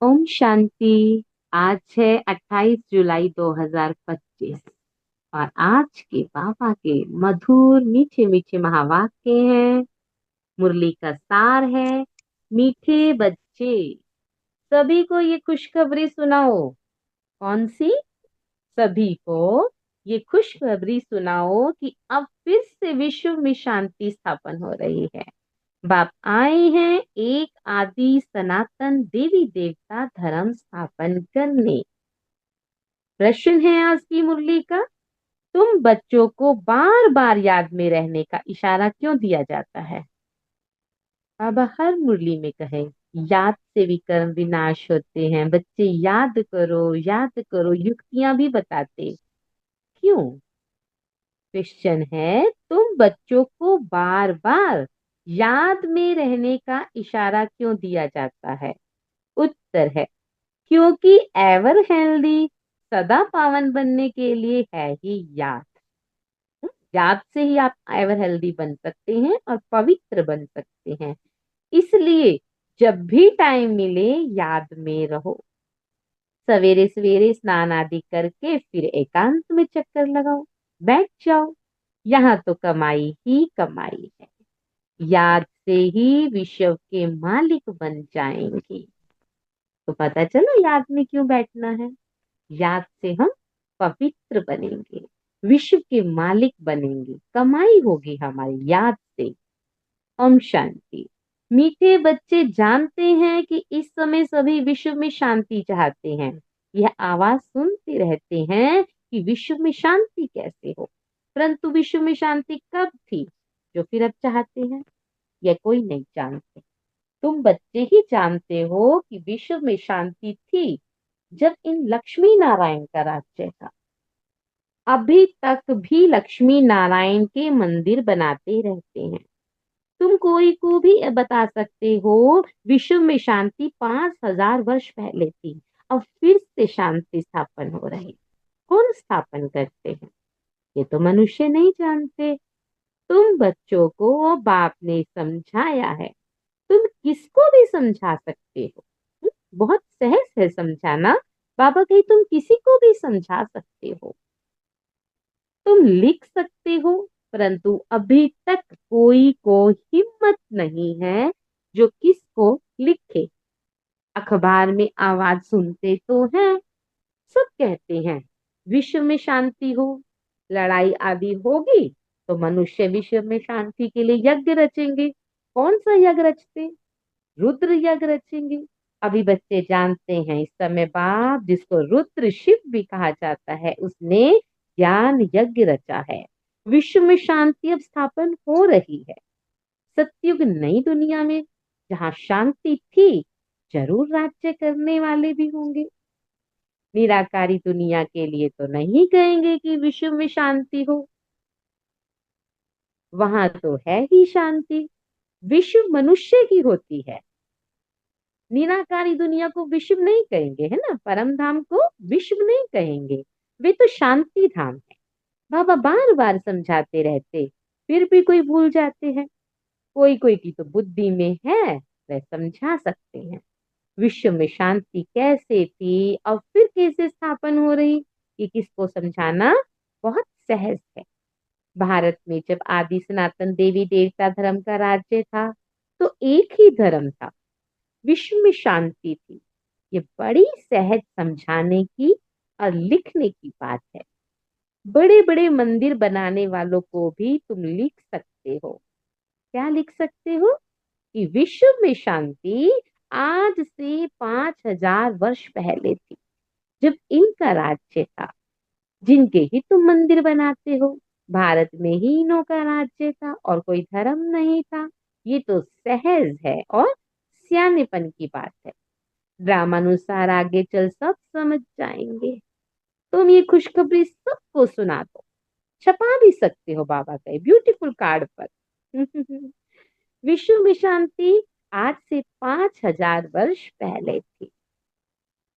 ओम शांति। आज है 28 जुलाई 2025 और आज के बाबा के मधुर मीठे मीठे महावाक्य हैं। मुरली का सार है, मीठे बच्चे सभी को ये खुशखबरी सुनाओ। कौन सी? सभी को ये खुशखबरी सुनाओ कि अब फिर से विश्व में शांति स्थापन हो रही है। बाप आए हैं एक आदि सनातन देवी देवता धर्म स्थापन करने। प्रश्न है आज की मुरली का, तुम बच्चों को बार बार याद में रहने का इशारा क्यों दिया जाता है? बाबा हर मुरली में कहे, याद से विकर्म विनाश होते हैं, बच्चे याद करो, युक्तियां भी बताते। क्यों? क्वेश्चन है, तुम बच्चों को बार बार याद में रहने का इशारा क्यों दिया जाता है? उत्तर है, क्योंकि एवर हेल्दी सदा पावन बनने के लिए है ही याद। याद से ही आप एवर हेल्दी बन सकते हैं और पवित्र बन सकते हैं। इसलिए जब भी टाइम मिले याद में रहो। सवेरे सवेरे स्नान आदि करके फिर एकांत में चक्कर लगाओ, बैठ जाओ। यहाँ तो कमाई ही कमाई है। याद से ही विश्व के मालिक बन जाएंगे। तो पता चला याद में क्यों बैठना है। याद से हम पवित्र बनेंगे, विश्व के मालिक बनेंगे, कमाई होगी हमारी याद से। ओम शांति। मीठे बच्चे जानते हैं कि इस समय सभी विश्व में शांति चाहते हैं। यह आवाज सुनते रहते हैं कि विश्व में शांति कैसे हो। परंतु विश्व में शांति कब थी जो फिर अब चाहते हैं? यह कोई नहीं जानते। तुम बच्चे ही जानते हो कि विश्व में शांति थी जब इन लक्ष्मी नारायण का राज्य था। अभी तक भी लक्ष्मी नारायण के मंदिर बनाते रहते हैं। तुम कोई को भी बता सकते हो विश्व में शांति 5000 वर्ष पहले थी, अब फिर से शांति स्थापन हो रही। कौन स्थापन करते हैं? ये तो मनुष्य नहीं जानते। तुम बच्चों को बाप ने समझाया है। तुम किसको भी समझा सकते हो। बहुत सहज है समझाना। बाबा कही तुम किसी को भी समझा सकते हो। तुम लिख सकते हो, परंतु अभी तक कोई को हिम्मत नहीं है जो किसको लिखे। अखबार में आवाज सुनते तो हैं, सब कहते हैं विश्व में शांति हो, लड़ाई आदि होगी तो मनुष्य विश्व में शांति के लिए यज्ञ रचेंगे। कौन सा यज्ञ रचते? रुद्र यज्ञ रचेंगे। अभी बच्चे जानते हैं इस समय बाप जिसको रुद्र शिव भी कहा जाता है उसने ज्ञान यज्ञ रचा है। विश्व में शांति अब स्थापन हो रही है। सतयुग नई दुनिया में जहाँ शांति थी, जरूर राज्य करने वाले भी होंगे। निराकारी दुनिया के लिए तो नहीं कहेंगे कि विश्व में शांति हो, वहां तो है ही शांति। विश्व मनुष्य की होती है। निराकारी दुनिया को विश्व नहीं कहेंगे, है ना, परम धाम को विश्व नहीं कहेंगे। वे तो शांति धाम है। बाबा बार बार समझाते रहते, फिर भी कोई भूल जाते हैं। कोई कोई की तो बुद्धि में है, वह समझा सकते हैं विश्व में शांति कैसे थी और फिर कैसे स्थापन हो रही। ये किसको समझाना बहुत सहज है। भारत में जब आदि सनातन देवी देवता धर्म का राज्य था तो एक ही धर्म था, विश्व में शांति थी। ये बड़ी सहज समझाने की और लिखने की बात है। बड़े बड़े मंदिर बनाने वालों को भी तुम लिख सकते हो। क्या लिख सकते हो? कि विश्व में शांति आज से 5000 वर्ष पहले थी जब इनका राज्य था। जिनके ही तुम मंदिर बनाते हो, भारत में ही इन्हों का राज्य था और कोई धर्म नहीं था। ये तो सहज है और सियानेपन की बात है। ड्रामानुसार आगे चल सब समझ जाएंगे। तुम ये खुशखबरी सबको सुना दो, छपा भी सकते हो बाबा का ब्यूटीफुल कार्ड पर। विश्व में शांति आज से 5000 वर्ष पहले थी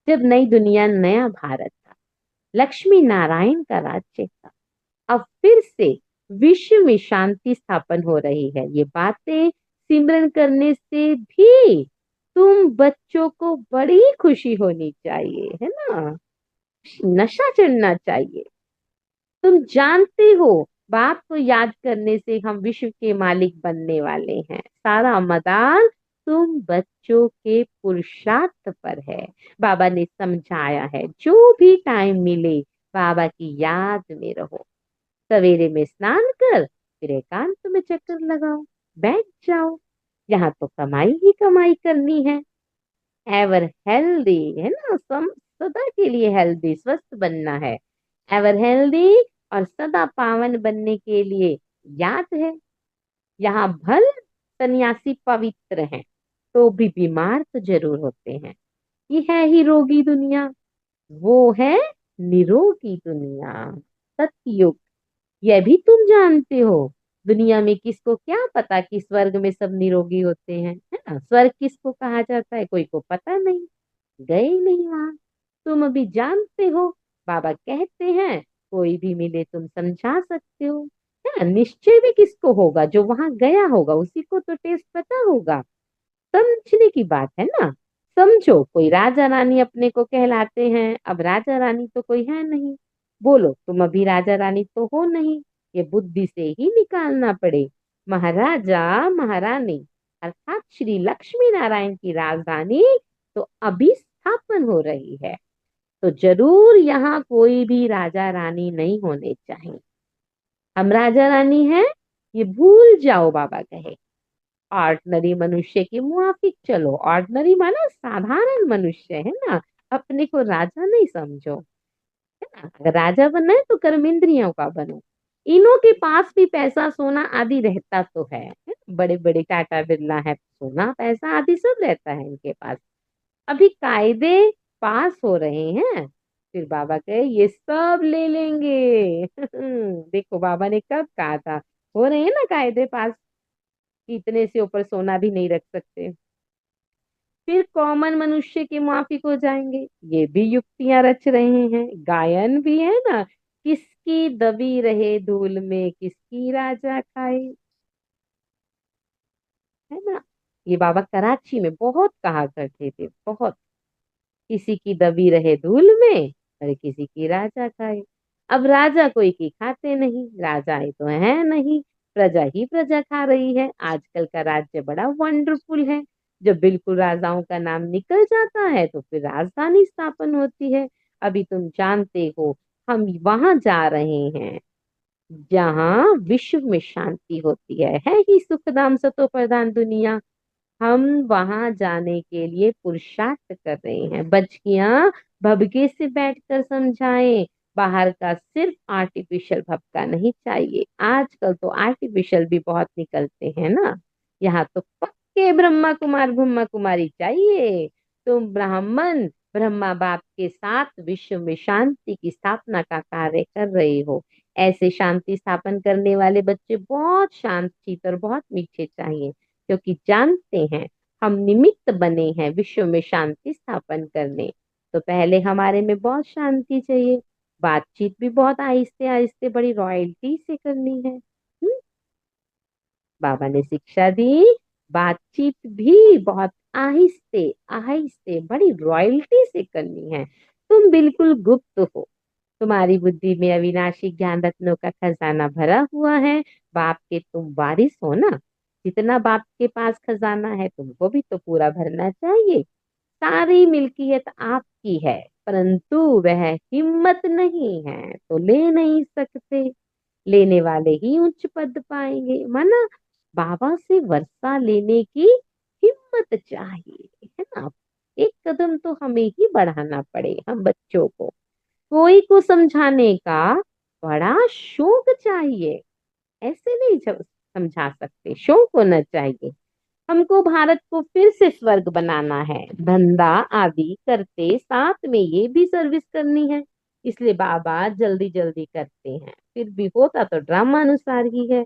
जब नई दुनिया नया भारत था, लक्ष्मी नारायण का राज्य था। अब फिर से विश्व में शांति स्थापन हो रही है। ये बातें सिमरन करने से भी तुम बच्चों को बड़ी खुशी होनी चाहिए, है ना, नशा चढ़ना चाहिए। तुम जानते हो, बाप को याद करने से हम विश्व के मालिक बनने वाले हैं। सारा मदार तुम बच्चों के पुरुषार्थ पर है। बाबा ने समझाया है, जो भी टाइम मिले बाबा की याद में रहो। सवेरे में स्नान कर फिर एकांत में चक्कर लगाओ, बैठ जाओ। यहाँ तो कमाई ही कमाई करनी है। एवर हेल्दी, है ना, सदा के लिए हेल्दी, स्वस्थ बनना है। एवर हेल्दी और सदा पावन बनने के लिए याद है, यहाँ भल सन्यासी पवित्र हैं, तो भी बीमार तो जरूर होते हैं। ये है ही रोगी दुनिया, वो है निरोगी दुनिया, सतयुग। यह भी तुम जानते हो। दुनिया में किसको क्या पता कि स्वर्ग में सब निरोगी होते हैं, है ना। स्वर्ग किसको कहा जाता है, कोई को पता नहीं, गए ही नहीं वहां। तुम अभी जानते हो, बाबा कहते हैं कोई भी मिले तुम समझा सकते हो, है ना। निश्चय भी किसको होगा, जो वहां गया होगा उसी को तो टेस्ट पता होगा। समझने की बात है ना। समझो, कोई राजा रानी अपने को कहलाते हैं, अब राजा रानी तो कोई है नहीं। बोलो, तुम अभी राजा रानी तो हो नहीं, ये बुद्धि से ही निकालना पड़े। महाराजा महारानी अर्थात श्री लक्ष्मी नारायण की राजधानी तो अभी स्थापन हो रही है, तो जरूर यहाँ कोई भी राजा रानी नहीं होने चाहिए। हम राजा रानी हैं, ये भूल जाओ, बाबा कहे। ऑर्डिनरी मनुष्य के मुआफिक चलो। ऑर्डिनरी माना साधारण मनुष्य, है ना। अपने को राजा नहीं समझो, है ना। अगर राजा बनना है तो कर्मेंद्रियों का बनो। इनों के पास भी पैसा सोना आदि रहता तो है, बड़े बड़े टाटा बिरला है, सोना पैसा आदि सब रहता है इनके पास। अभी कायदे पास हो रहे हैं, फिर बाबा कहे ये सब ले लेंगे। देखो बाबा ने कब कहा था, हो रहे हैं ना कायदे पास, कि इतने से ऊपर सोना भी नहीं रख सकते। फिर कॉमन मनुष्य के माफिक हो जाएंगे, ये भी युक्तियां रच रहे हैं। गायन भी है ना, किसकी दबी रहे धूल में किसकी राजा खाए, है ना। ये बाबा कराची में बहुत कहा करते थे, बहुत। किसी की दबी रहे धूल में और किसी की राजा खाए। अब राजा कोई की खाते नहीं, राजाएं तो है नहीं, प्रजा ही प्रजा खा रही है। आजकल का राज्य बड़ा वंडरफुल है। जब बिल्कुल राजाओं का नाम निकल जाता है तो फिर राजधानी स्थापन होती है। अभी तुम जानते हो, हम वहां जा रहे हैं जहाँ विश्व में शांति होती है ही सुखधाम सतो प्रधान दुनिया। हम वहां जाने के लिए पुरुषार्थ कर रहे हैं। बचकियां भभके से बैठकर समझाएं, बाहर का सिर्फ आर्टिफिशियल भपका नहीं चाहिए। आजकल तो आर्टिफिशियल भी बहुत निकलते हैं ना। यहाँ तो पक्के ब्रह्मा कुमार ब्रह्मा कुमारी चाहिए। तुम ब्राह्मण ब्रह्मा बाप के साथ विश्व में शांति की स्थापना का कार्य कर रहे हो। ऐसे शांति स्थापन करने वाले बच्चे बहुत शांत चित और बहुत मीठे चाहिए, क्योंकि जानते हैं हम निमित्त बने हैं विश्व में शांति स्थापन करने। तो पहले हमारे में बहुत शांति चाहिए, बातचीत भी बहुत आहिस्ते आहिस्ते बड़ी रॉयल्टी से करनी है। बाबा ने शिक्षा दी, बातचीत भी बहुत आहिस्ते आहिस्ते बड़ी रॉयल्टी से करनी है। तुम बिल्कुल गुप्त हो, तुम्हारी बुद्धि में अविनाशी ज्ञान रत्नों का खजाना भरा हुआ है। बाप के तुम वारिस हो ना, जितना बाप के पास खजाना है तुमको भी तो पूरा भरना चाहिए। सारी मिल्कियत आपकी है, परंतु वह हिम्मत नहीं है तो ले नहीं सकते। लेने वाले ही उच्च पद पाएंगे। माना बाबा से वर्षा लेने की हिम्मत चाहिए, है ना। एक कदम तो हमें ही बढ़ाना पड़े, हम बच्चों को कोई को समझाने का बड़ा शौक चाहिए। ऐसे नहीं समझा सकते, शौक होना चाहिए। हमको भारत को फिर से स्वर्ग बनाना है, धंधा आदि करते साथ में ये भी सर्विस करनी है। इसलिए बाबा जल्दी जल्दी करते हैं, फिर भी होता तो ड्रामा अनुसार ही है।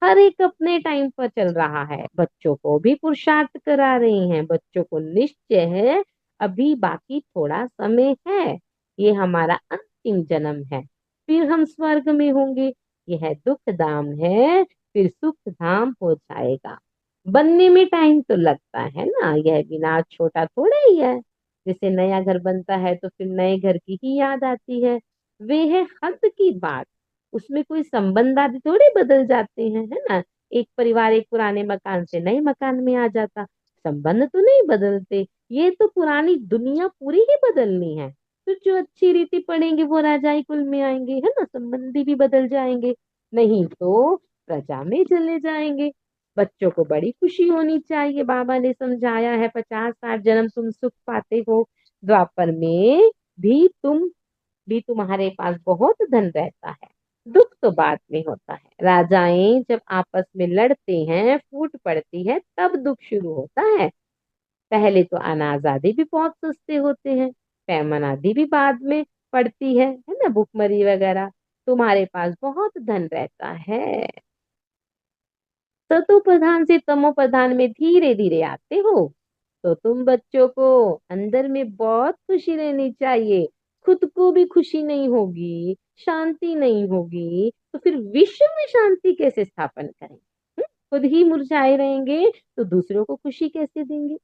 हर एक अपने टाइम पर चल रहा है, बच्चों को भी पुरुषार्थ करा रहे हैं। बच्चों को निश्चय है अभी बाकी थोड़ा समय है, ये हमारा अंतिम जन्म है, फिर हम स्वर्ग में होंगे। यह दुख धाम है, फिर सुख धाम हो जाएगा। बनने में टाइम तो लगता है ना, यह बिना छोटा थोड़ा ही है। जैसे नया घर बनता है तो फिर नए घर की ही याद आती है। वे है हद की बात। उसमें कोई संबंध आदि थोड़े बदल जाते हैं, है ना। एक परिवार एक पुराने मकान से नए मकान में आ जाता, संबंध तो नहीं बदलते। ये तो पुरानी दुनिया पूरी ही बदलनी है। तो जो अच्छी रीति पड़ेंगे वो राजाई कुल में आएंगे, है ना, संबंधी भी बदल जाएंगे। नहीं तो प्रजा में चले जाएंगे। बच्चों को बड़ी खुशी होनी चाहिए, बाबा ने समझाया है, 50-60 जन्म तुम सुख पाते हो। द्वापर में भी तुम्हारे पास बहुत धन रहता है। दुख तो बाद में होता है। राजाएं जब आपस में लड़ते हैं, फूट पड़ती है, तब दुख शुरू होता है। पहले तो अनाज आदि भी बहुत सस्ते होते हैं, पैमन आदि भी बाद में पड़ती है ना, भुखमरी वगैरह। तुम्हारे पास बहुत धन रहता है। सतो प्रधान से तमो प्रधान में धीरे धीरे आते हो। तो तुम बच्चों को अंदर में बहुत खुशी रहनी चाहिए। खुद को भी खुशी नहीं होगी, शांति नहीं होगी, तो फिर विश्व में शांति कैसे स्थापन करें? खुद ही मुरझाए रहेंगे तो दूसरों को खुशी कैसे देंगे?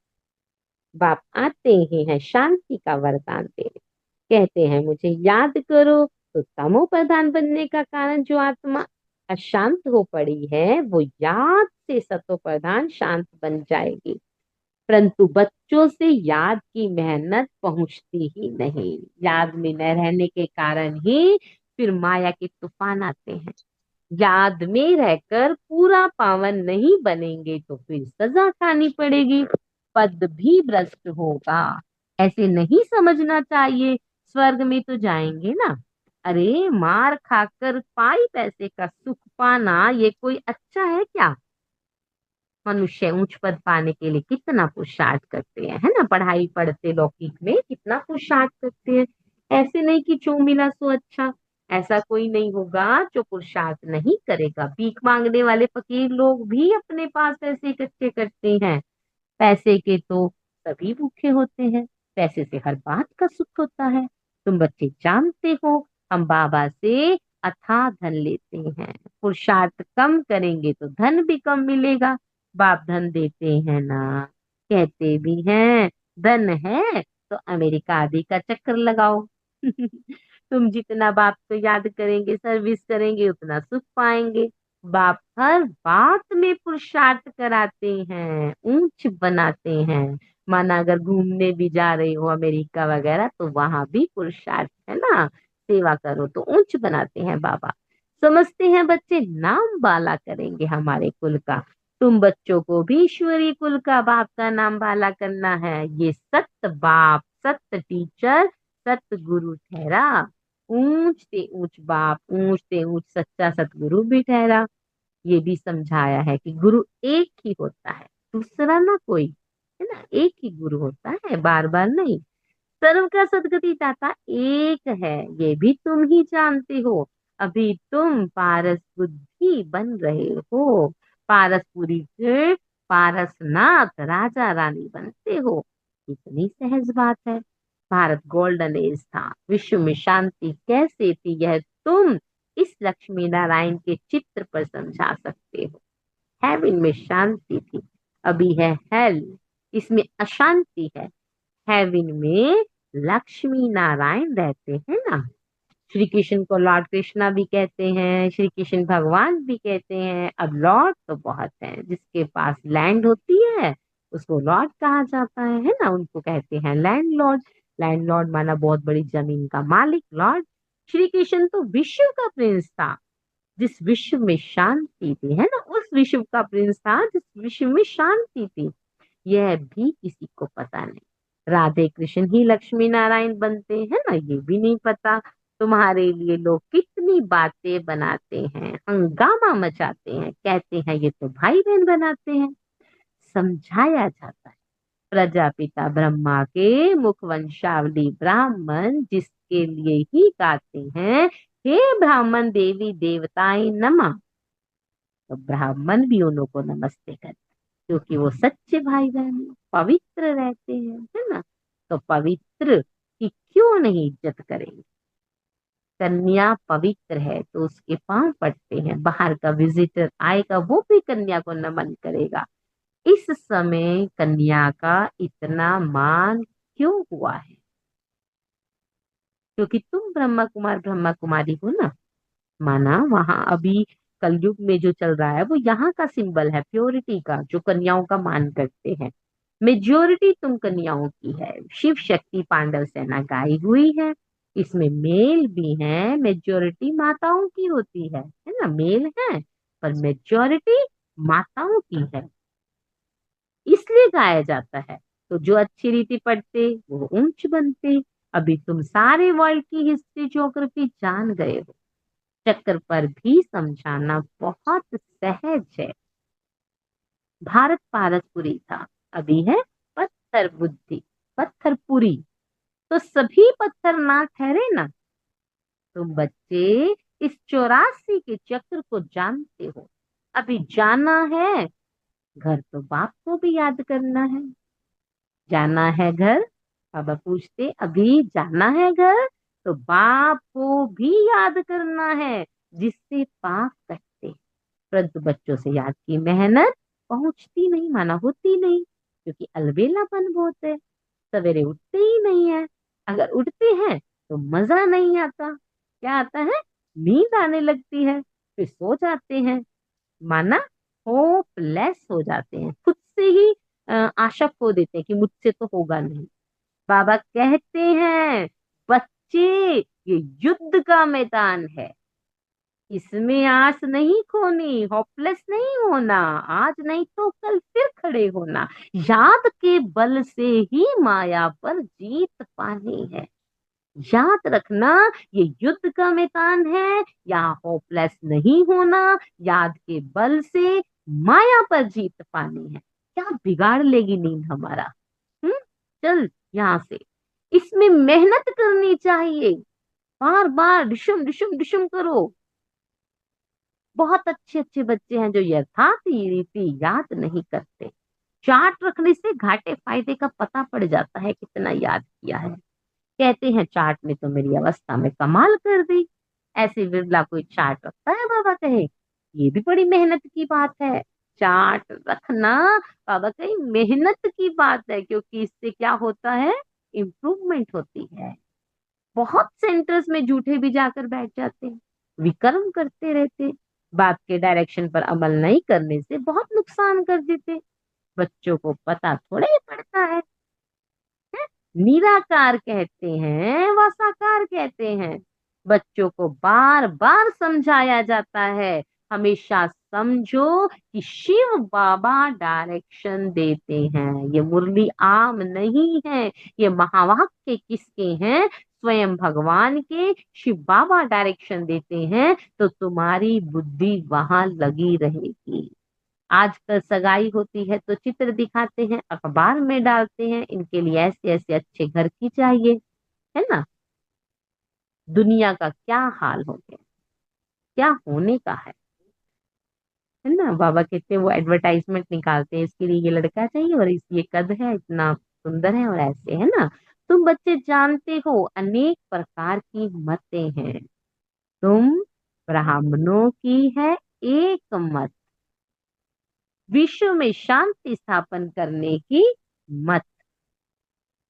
बाप आते ही हैं शांति का वरदान देने। कहते हैं मुझे याद करो। तो तमो प्रधान बनने का कारण जो आत्मा अशांत हो पड़ी है, वो याद से सतो प्रधान शांत बन जाएगी। परंतु बच्चों से याद की मेहनत पहुंचती ही नहीं। याद में न रहने के कारण ही फिर माया के तूफान आते हैं। याद में रहकर पूरा पावन नहीं बनेंगे तो फिर सजा खानी पड़ेगी, पद भी भ्रष्ट होगा। ऐसे नहीं समझना चाहिए, स्वर्ग में तो जाएंगे ना। अरे मार खाकर पाई पैसे का सुख पाना ये कोई अच्छा है क्या? मनुष्य ऊंच पद पाने के लिए कितना पुरुषार्थ करते हैं, है ना, पढ़ाई पढ़ते लौकिक में कितना पुरुषार्थ करते हैं। ऐसे नहीं कि जो मिला सो अच्छा। ऐसा कोई नहीं होगा जो पुरुषार्थ नहीं करेगा। भीख मांगने वाले फकीर लोग भी अपने पास पैसे इकट्ठे करते हैं। पैसे के तो सभी भूखे होते हैं। पैसे से हर बात का सुख होता है। तुम बच्चे जानते हो, हम बाबा से अथाह धन लेते हैं। पुरुषार्थ कम करेंगे तो धन भी कम मिलेगा। बाप धन देते हैं ना, कहते भी हैं धन है तो अमेरिका आदि का चक्कर लगाओ। तुम जितना बाप को याद करेंगे, सर्विस करेंगे, उतना सुख पाएंगे। बाप हर बात में पुरुषार्थ कराते हैं, ऊंच बनाते हैं। माना अगर घूमने भी जा रहे हो अमेरिका वगैरह, तो वहां भी पुरुषार्थ है ना, सेवा करो तो ऊंच बनाते हैं बाबा। समझते हैं बच्चे, नाम बाला करेंगे हमारे कुल का। तुम बच्चों को भी ईश्वरीय कुल का बाप का नाम बाला करना है। ये सत्य बाप, सत्य टीचर, सत्य गुरु ठहरा। ऊंच से ऊंच बाप, ऊंच से ऊंच सच्चा सतगुरु भी ठहरा। ये भी समझाया है कि गुरु एक ही होता है, दूसरा ना कोई, है ना। एक ही गुरु होता है, बार बार नहीं। सर्व का सदगति दाता एक है, ये भी तुम ही जानते हो। अभी तुम पारस बुद्धि बन रहे हो। पारसपुरी के पारसनाथ राजा रानी बनते हो। इतनी सहज बात है। भारत गोल्डन एज था, विश्व में शांति कैसे थी, यह तुम इस लक्ष्मी नारायण के चित्र पर समझा सकते हो। हेवन में शांति थी, अभी है हेल, इसमें अशांति है। हेवन में लक्ष्मी नारायण रहते हैं ना। श्री कृष्ण को लॉर्ड कृष्णा भी कहते हैं, श्री कृष्ण भगवान भी कहते हैं। अब लॉर्ड तो बहुत है, जिसके पास लैंड होती है उसको लॉर्ड कहा जाता है ना, उनको कहते हैं लैंड लॉर्ड। लैंड लॉर्ड माना बहुत बड़ी जमीन का मालिक, लॉर्ड। श्री कृष्ण तो विश्व का प्रिंस था, जिस विश्व में शांति थी, है ना, उस विश्व का प्रिंस था जिस विश्व में शांति थी। यह भी किसी को पता नहीं। राधे कृष्ण ही लक्ष्मी नारायण बनते हैं ना, ये भी नहीं पता। तुम्हारे लिए लोग कितनी बातें बनाते हैं, हंगामा मचाते हैं, कहते हैं ये तो भाई बहन बनाते हैं। समझाया जाता है, प्रजापिता ब्रह्मा के मुख वंशावली ब्राह्मण जिसके लिए ही गाते हैं, हे ब्राह्मण देवी देवताएं नमः। तो ब्राह्मण भी उन्हों को नमस्ते करते हैं, क्योंकि वो सच्चे भाई बहन हैं, पवित्र रहते हैं, है ना। तो पवित्र की क्यों नहीं इज्जत करेंगे? कन्या पवित्र है तो उसके पांव पड़ते हैं। बाहर का विजिटर आएगा वो भी कन्या को नमन करेगा। इस समय कन्या का इतना मान क्यों हुआ है? क्योंकि तुम ब्रह्मा कुमार ब्रह्मा कुमारी हो ना। माना वहां अभी कलयुग में जो चल रहा है वो यहाँ का सिंबल है प्योरिटी का, जो कन्याओं का मान करते हैं। मेजोरिटी तुम कन्याओं की है। शिव शक्ति पांडव सेना गाई हुई है। इसमें मेल भी है, मेजोरिटी माताओं की होती है ना। मेल है पर मेजोरिटी माताओं की है, इसलिए गाया जाता है। तो जो अच्छी रीति पढ़ते वो ऊंच बनते। अभी तुम सारे वर्ल्ड की हिस्ट्री ज्योग्राफी जान गए हो, चक्कर पर भी समझाना बहुत सहज है। भारत पारसपुरी था, अभी है पत्थर बुद्धि, पत्थरपुरी। तो सभी पत्थर ना ठहरे ना। तुम बच्चे इस 84 के चक्र को जानते हो। अभी जाना है घर तो बाप को भी याद करना है। जाना है घर, बाबा पूछते अभी जाना है घर, तो बाप को भी याद करना है जिससे पाप कटते। परंतु बच्चों से याद की मेहनत पहुंचती नहीं, माना होती नहीं, क्योंकि अलबेलापन बहुत है। सवेरे उठते ही नहीं है। अगर उठते हैं तो मजा नहीं आता। क्या आता है? नींद आने लगती है, फिर सो जाते हैं। माना होपलेस हो जाते हैं, खुद से ही आशा खो देते हैं कि मुझसे तो होगा नहीं। बाबा कहते हैं बच्चे, ये युद्ध का मैदान है, इसमें आस नहीं खोनी, होपलेस नहीं होना। आज नहीं तो कल फिर खड़े होना। याद के बल से ही माया पर जीत पानी है। याद रखना, ये युद्ध का मैदान है, यहाँ होपलेस नहीं होना। याद के बल से माया पर जीत पानी है। क्या बिगाड़ लेगी नींद हमारा? हम्म। चल यहाँ से। इसमें मेहनत करनी चाहिए, बार बार डिशुम डिशुम डिशुम करो। बहुत अच्छे अच्छे बच्चे हैं जो यथार्थ रीति याद नहीं करते। चार्ट रखने से घाटे फायदे का पता पड़ जाता है कितना याद किया है। कहते हैं चार्ट ने तो मेरी अवस्था में कमाल कर दी। ऐसे विरला कोई चार्ट रखता है बाबा कहे, ये भी बड़ी मेहनत की बात है। चार्ट रखना बाबा कहे मेहनत की बात है, क्योंकि इससे क्या होता है? इम्प्रूवमेंट होती है। बहुत सेंटर्स में झूठे भी जाकर बैठ जाते हैं, विकर्म करते रहते। बात के डायरेक्शन पर अमल नहीं करने से बहुत नुकसान कर देते। बच्चों को पता थोड़ा ही पड़ता है। निराकार कहते हैं व साकार कहते हैं। बच्चों को बार बार समझाया जाता है। हमेशा समझो कि शिव बाबा डायरेक्शन देते हैं। ये मुरली आम नहीं है, ये महावाक्य किसके हैं? स्वयं भगवान के। शिव बाबा डायरेक्शन देते हैं तो तुम्हारी बुद्धि वहां लगी रहेगी। आजकल सगाई होती है तो चित्र दिखाते हैं, अखबार में डालते हैं, इनके लिए ऐसे ऐसे अच्छे घर की चाहिए, है ना। दुनिया का क्या हाल हो गया, क्या होने का है ना। बाबा कहते हैं वो एडवर्टाइजमेंट निकालते हैं, इसके लिए ये लड़का चाहिए और इस ये कद है, इतना सुंदर है और ऐसे, है ना। तुम बच्चे जानते हो अनेक प्रकार की मतें हैं। तुम ब्राह्मणों की है एक मत, विश्व में शांति स्थापन करने की मत।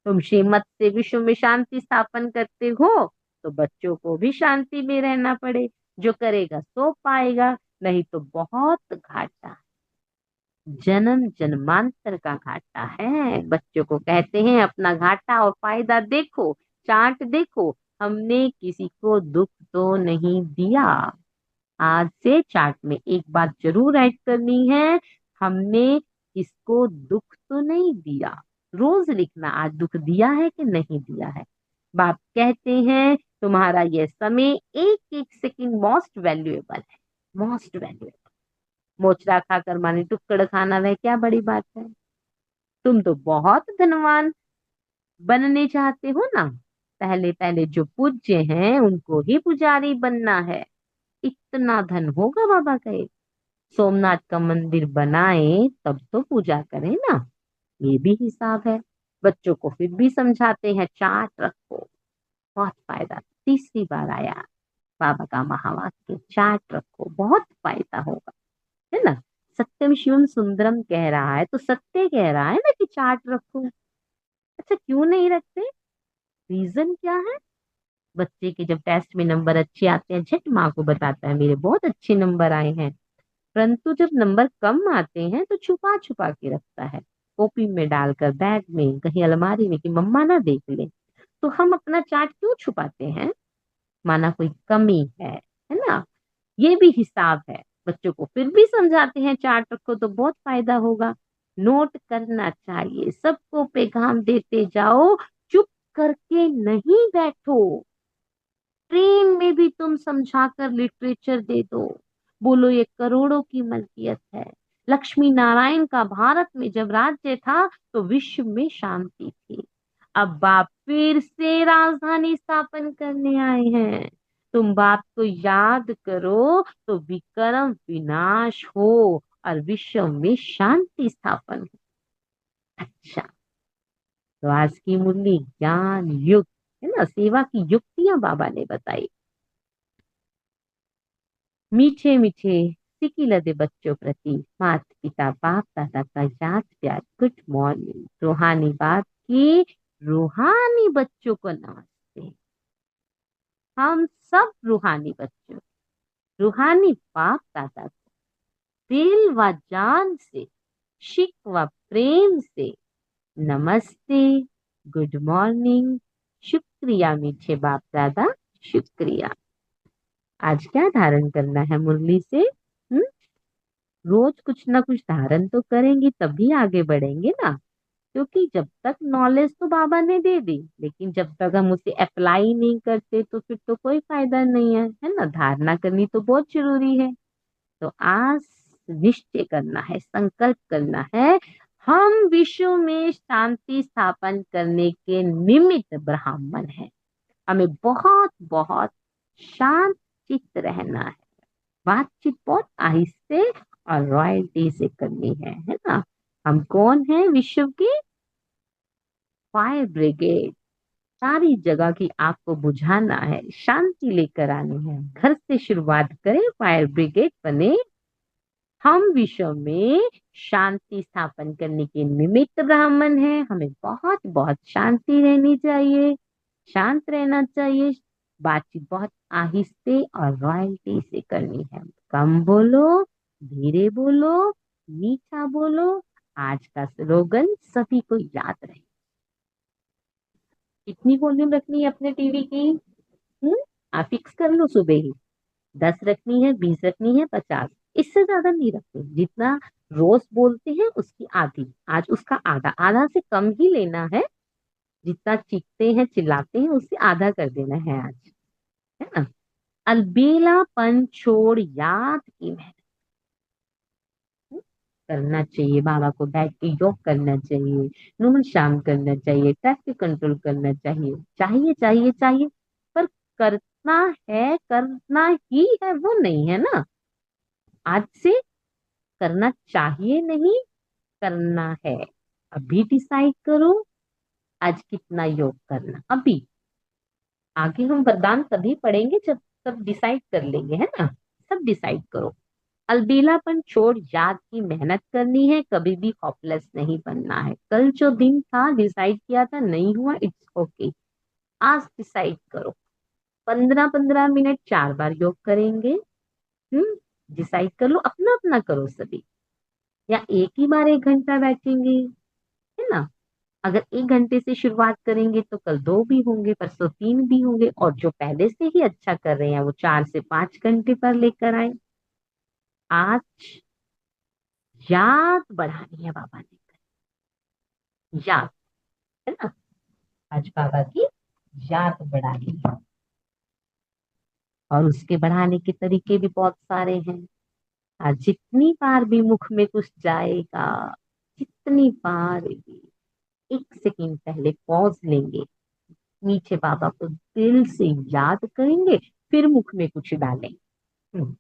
तुम श्रीमत से विश्व में शांति स्थापन करते हो तो बच्चों को भी शांति में रहना पड़े। जो करेगा सो पाएगा, नहीं तो बहुत घाटा, जन्म जन्मांतर का घाटा है। बच्चों को कहते हैं अपना घाटा और फायदा देखो, चार्ट देखो। हमने किसी को दुख तो नहीं दिया। आज से चार्ट में एक बात जरूर ऐड करनी है, हमने किसको दुख तो नहीं दिया। रोज लिखना आज दुख दिया है कि नहीं दिया है। बाप कहते हैं तुम्हारा यह समय एक एक सेकंड मोस्ट वैल्यूएबल है, मोस्ट वैल्यूएबल। मोचरा खाकर माने टुक्कड़ खाना, वह क्या बड़ी बात है। तुम तो बहुत धनवान बनने चाहते हो ना। पहले पहले जो पूज्य हैं उनको ही पुजारी बनना है। इतना धन होगा बाबा कहे, सोमनाथ का मंदिर बनाए तब तो पूजा करें ना। ये भी हिसाब है। बच्चों को फिर भी समझाते हैं चार्ट रखो, बहुत फायदा। तीसरी बार आया बाबा का महावाक्य, चार्ट रखो बहुत फायदा होगा, है ना। सत्यम शिवम सुंदरम कह रहा है तो सत्य कह रहा है ना कि चार्ट रखो। अच्छा क्यों नहीं रखते? रीजन क्या है? बच्चे के जब टेस्ट में नंबर अच्छे आते हैं झट माँ को बताता है मेरे बहुत अच्छे नंबर आए हैं। परंतु जब नंबर कम आते हैं तो छुपा छुपा के रखता है, कॉपी में डालकर, बैग में, कहीं अलमारी में, कि मम्मा ना देख ले। तो हम अपना चार्ट क्यों छुपाते हैं? माना कोई कमी है ना? ये भी हिसाब है। बच्चों को फिर भी समझाते हैं चार्ट रखो तो बहुत फायदा होगा। नोट करना चाहिए, सबको पैगाम देते जाओ, चुप करके नहीं बैठो। ट्रेन में भी तुम समझाकर लिटरेचर दे दो, बोलो ये करोड़ों की मलकियत है। लक्ष्मी नारायण का भारत में जब राज्य था तो विश्व में शांति थी। अब बाप फिर से राजधानी स्थापन करने आए हैं। तुम बाप को याद करो तो विक्रम विनाश हो और विश्व में शांति स्थापन हो। अच्छा, तो आज की मुरली ज्ञान युक्त है ना, सेवा की युक्तियां बाबा ने बताई। मीठे मीठे सिकी लदे बच्चों प्रति माता पिता बाप दादा का याद प्यार, गुड मॉर्निंग। रूहानी बाप की रूहानी बच्चों को नमस्ते। हम सब रूहानी बच्चों, रूहानी बाप दादा को दिल व जान से, शिक व प्रेम से नमस्ते, गुड मॉर्निंग, शुक्रिया मीठे बाप दादा, शुक्रिया। आज क्या धारण करना है मुरली से? रोज कुछ ना कुछ धारण तो करेंगे तभी आगे बढ़ेंगे ना। क्योंकि जब तक नॉलेज तो बाबा ने दे दी, लेकिन जब तक हम उसे अप्लाई नहीं करते तो फिर तो कोई फायदा नहीं है ना? धारणा करनी तो बहुत जरूरी है। तो आज निश्चय करना है, संकल्प करना है, हम विश्व में शांति स्थापन करने के निमित्त ब्राह्मण हैं। हमें बहुत बहुत शांत चित्त रहना है। बातचीत बहुत आहिस्ते और रॉयल्टी से करनी है ना? हम कौन है? विश्व की फायर ब्रिगेड। सारी जगह की आग को बुझाना है, शांति लेकर आनी है। घर से शुरुआत करें, फायर ब्रिगेड बने। हम विश्व में शांति स्थापन करने के निमित्त ब्राह्मण हैं। हमें बहुत बहुत शांति रहनी चाहिए, शांत रहना चाहिए। बातचीत बहुत आहिस्ते और रॉयल्टी से करनी है। कम बोलो, धीरे बोलो, मीठा बोलो। आज का स्लोगन सभी को याद रहे। कितनी वॉल्यूम रखनी है अपने टीवी की? हम्म आप फिक्स कर लो सुबह ही। 10 रखनी है, 20 रखनी है, 50। इससे ज्यादा नहीं रखते। जितना रोज बोलते हैं उसकी आधी, आज उसका आधा, आधा से कम ही लेना है। जितना चीखते हैं चिल्लाते हैं उससे आधा कर देना है आज, है ना? अलबेलापन छोड़ याद की मेहनत करना चाहिए। बाबा को बैठ के योग करना चाहिए, नून शाम करना चाहिए, ट्रैफिक कंट्रोल करना चाहिए, चाहिए चाहिए चाहिए। पर करना है, करना ही है वो नहीं है ना। आज से करना चाहिए नहीं, करना है। अभी डिसाइड करो आज कितना योग करना। अभी आगे हम वरदान तभी पढ़ेंगे जब सब डिसाइड कर लेंगे, है ना? सब डिसाइड करो। अलबेलापन छोड़ याद की मेहनत करनी है, कभी भी हॉपलेस नहीं बनना है। कल जो दिन था डिसाइड किया था, नहीं हुआ, इट्स ओके। आज डिसाइड करो 15-15 मिनट 4 बार योग करेंगे। हम्म डिसाइड कर लो, अपना अपना करो सभी। या एक ही बार 1 घंटा बैठेंगे, है ना? अगर 1 घंटे से शुरुआत करेंगे तो कल 2 भी होंगे, परसों 3 भी होंगे। और जो पहले से ही अच्छा कर रहे हैं वो 4 से 5 घंटे पर लेकर आए। आज याद बढ़ानी है बाबा ने, याद, है ना? आज बाबा की याद बढ़ानी है। और उसके बढ़ाने के तरीके भी बहुत सारे हैं। आज जितनी बार भी मुख में कुछ जाएगा, जितनी बार भी 1 सेकंड पहले पॉज लेंगे, मीठे बाबा को दिल से याद करेंगे, फिर मुख में कुछ डालें। हम्म,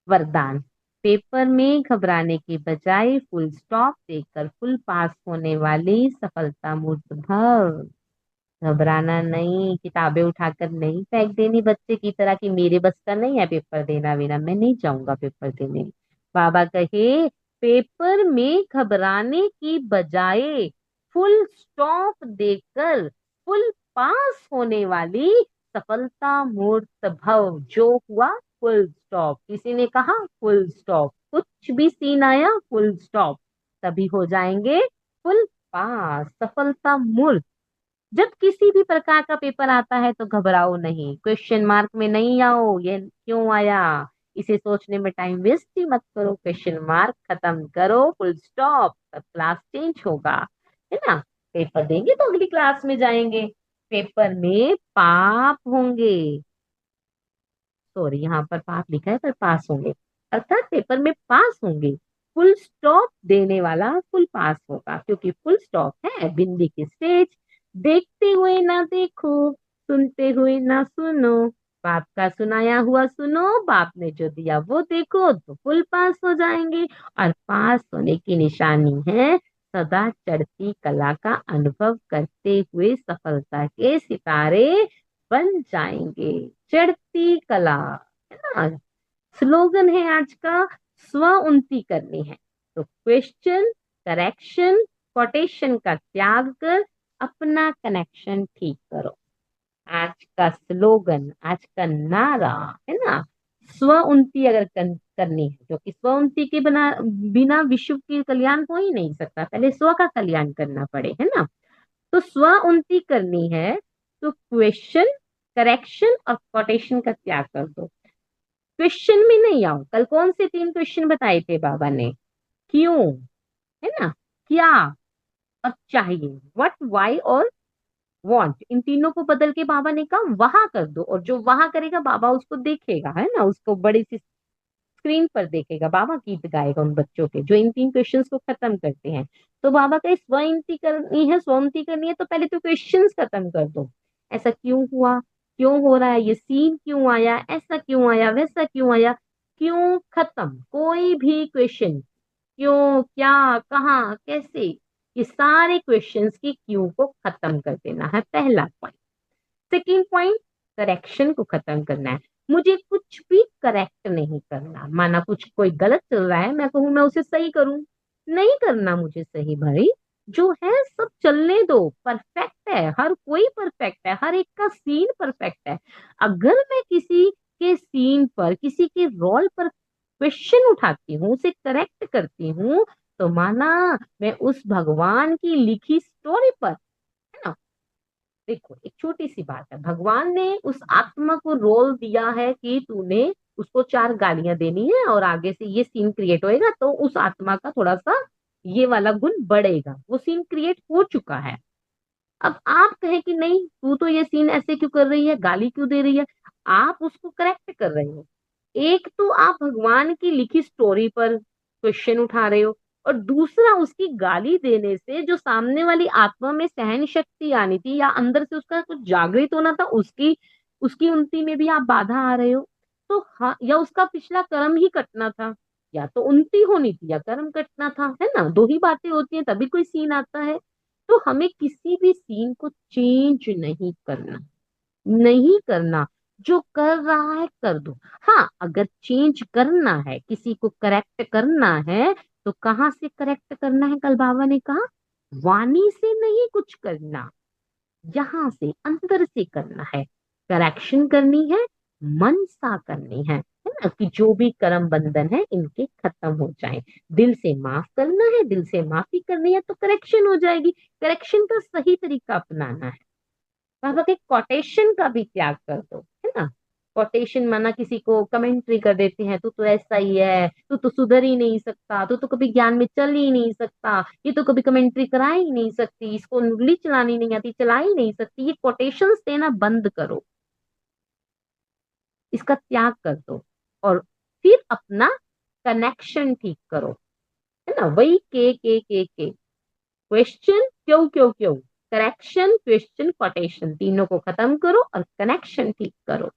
वरदान। पेपर में घबराने के बजाय फुल स्टॉप देकर फुल पास होने वाली सफलता मूर्त भव। घबराना नहीं, किताबें उठाकर नहीं फेंक देनी बच्चे की तरह कि मेरे बस का नहीं है पेपर देना, बिना मैं नहीं जाऊंगा पेपर देने। बाबा कहे पेपर में घबराने की बजाय फुल स्टॉप देकर फुल पास होने वाली सफलता मूर्त भव। जो हुआ फुल स्टॉप, किसी ने कहा फुल स्टॉप, कुछ भी सीन आया फुल स्टॉप, तभी हो जाएंगे फुल पास, सफलता मूर्त। जब किसी भी प्रकार का पेपर आता है तो घबराओ नहीं, क्वेश्चन मार्क में नहीं आओ, ये क्यों आया इसे सोचने में टाइम वेस्ट ही मत करो, क्वेश्चन मार्क खत्म करो, फुल स्टॉप, तब क्लास चेंज होगा, है ना। पेपर देंगे तो अगली क्लास में जाएंगे, पेपर में पाप होंगे, सॉरी यहाँ पर पाप लिखा है पर पास होंगे, अर्थात पेपर में पास होंगे। फुल स्टॉप देने वाला फुल पास होगा, क्योंकि फुल स्टॉप है बिंदी की स्टेज। देखते हुए ना देखो, सुनते हुए ना सुनो, बाप का सुनाया हुआ सुनो, बाप ने जो दिया वो देखो, तो फुल पास हो जाएंगे। और पास होने की निशानी है सदा चढ़ती कला का अनुभव करते हुए सफलता के सितारे बन जाएंगे। चढ़ती कला, है ना, स्लोगन है आज का, स्व उन्नति करनी है तो क्वेश्चन, करेक्शन, कोटेशन का त्याग कर अपना कनेक्शन ठीक करो। आज का स्लोगन, आज का नारा, है ना, स्व उन्नति अगर करनी है, क्योंकि स्व उन्नति के बिना विश्व की कल्याण हो ही नहीं सकता, पहले स्व का कल्याण करना पड़े, है ना। तो स्व उन्नति करनी है तो क्वेश्चन, करेक्शन और कोटेशन का त्याग कर दो। क्वेश्चन में नहीं आओ, कल कौन से 3 क्वेश्चन बताए थे बाबा ने, क्यों, है ना, क्या और चाहिए, व्हाट, व्हाई और वांट, इन तीनों को बदल के बाबा ने कहा वहां कर दो, और जो वहां करेगा बाबा उसको देखेगा, है ना, उसको बड़ी सी स्क्रीन पर देखेगा, बाबा गीत गाएगा उन बच्चों के जो इन 3 क्वेश्चंस को खत्म करते हैं। तो बाबा का स्वयंती करनी है, स्वयंती करनी है तो पहले तो क्वेश्चंस खत्म कर दो। ऐसा क्यों हुआ, क्यों हो रहा है, ये सीन क्यों आया, ऐसा क्यों आया, वैसा क्यों आया, क्यों खत्म, कोई भी क्वेश्चन, क्यों, क्या, कहाँ, कैसे, ये सारे क्वेश्चंस की क्यों को खत्म कर देना है, पहला पॉइंट। सेकेंड पॉइंट, करेक्शन को खत्म करना है। मुझे कुछ भी करेक्ट नहीं करना, माना कुछ कोई गलत चल रहा है, मैं कहूँ मैं उसे सही करूं, नहीं करना मुझे सही भाई, जो है सब चलने दो, परफेक्ट है, हर कोई परफेक्ट है, हर एक का सीन परफेक्ट है। अगर मैं किसी के सीन पर, किसी के रोल पर क्वेश्चन उठाती हूँ, उसे करेक्ट करती हूँ, तो माना मैं उस भगवान की लिखी स्टोरी पर, है ना। देखो एक छोटी सी बात है, भगवान ने उस आत्मा को रोल दिया है कि तूने उसको 4 गालियां देनी है और आगे से ये सीन क्रिएट होएगा, तो उस आत्मा का थोड़ा सा ये वाला गुण बढ़ेगा, वो सीन क्रिएट हो चुका है। अब आप कहें कि नहीं तू तो ये सीन ऐसे क्यों कर रही है, गाली क्यों दे रही है, आप उसको करेक्ट कर रहे हो। एक तो आप भगवान की लिखी स्टोरी पर क्वेश्चन उठा रहे हो, और दूसरा उसकी गाली देने से जो सामने वाली आत्मा में सहन शक्ति आनी थी या अंदर से उसका कुछ जागृत होना था, उसकी उसकी उन्नति में भी आप बाधा आ रहे हो। तो हाँ, या उसका पिछला कर्म ही कटना था, या तो उन्नति होनी थी या कर्म कटना था, है ना, 2 ही बातें होती हैं तभी कोई सीन आता है। तो हमें किसी भी सीन को चेंज नहीं करना, नहीं करना, जो कर रहा है कर दो। हाँ, अगर चेंज करना है, किसी को करेक्ट करना है, तो कहाँ से करेक्ट करना है, कल बाबा ने कहा वाणी से नहीं कुछ करना, यहाँ से अंदर से करना है, करेक्शन करनी है, मन सा करनी है ना, कि जो भी कर्म बंधन है इनके खत्म हो जाए, दिल से माफ करना है, दिल से माफी करनी है तो करेक्शन हो जाएगी। करेक्शन का सही तरीका अपनाना है। बाबा के कोटेशन का भी त्याग कर दो, है ना। कोटेशन माना किसी को कमेंट्री कर देते हैं, तू तो ऐसा ही है, तू तो सुधर ही नहीं सकता, तू तो कभी ज्ञान में चल ही नहीं सकता, ये तो कभी कमेंट्री करा ही नहीं सकती, इसको उंगली चलानी नहीं आती, चला ही नहीं सकती, ये कोटेशंस देना बंद करो, इसका त्याग कर दो, और फिर अपना कनेक्शन ठीक करो, है ना। वही के क्वेश्चन, क्यों क्यों क्यों, करेक्शन, क्वेश्चन, कोटेशन, तीनों को खत्म करो और कनेक्शन ठीक करो।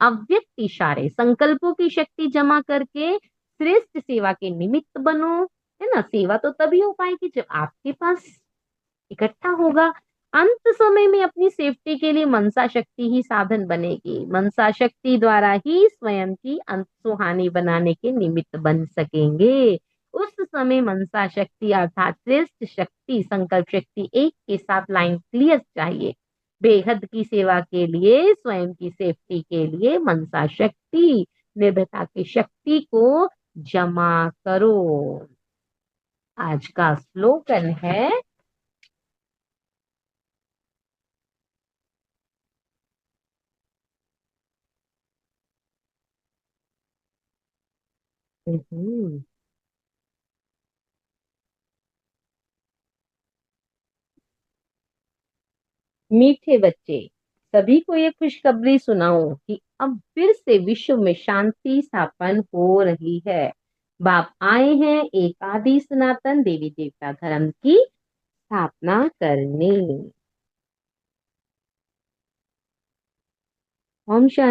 अव्यक्त इशारे, संकल्पों की शक्ति जमा करके श्रेष्ठ सेवा के निमित्त बनो, है ना। सेवा तो तभी हो पाएगी जब आपके पास इकट्ठा होगा, अंत समय में अपनी सेफ्टी के लिए मनसा शक्ति ही साधन बनेगी। मनसा शक्ति द्वारा ही स्वयं की अंत सुहानी बनाने के निमित्त बन सकेंगे। उस समय मनसा शक्ति अर्थात श्रेष्ठ शक्ति, संकल्प शक्ति एक के साथ लाइन क्लियर चाहिए। बेहद की सेवा के लिए, स्वयं की सेफ्टी के लिए मनसा शक्ति, निर्भयता की शक्ति को जमा करो। आज का स्लोगन है। हम्म, मीठे बच्चे, सभी को ये खुशखबरी सुनाऊं कि अब फिर से विश्व में शांति स्थापन हो रही है। बाप आए हैं एक आदि सनातन देवी देवता धर्म की स्थापना करने। ओम शांति।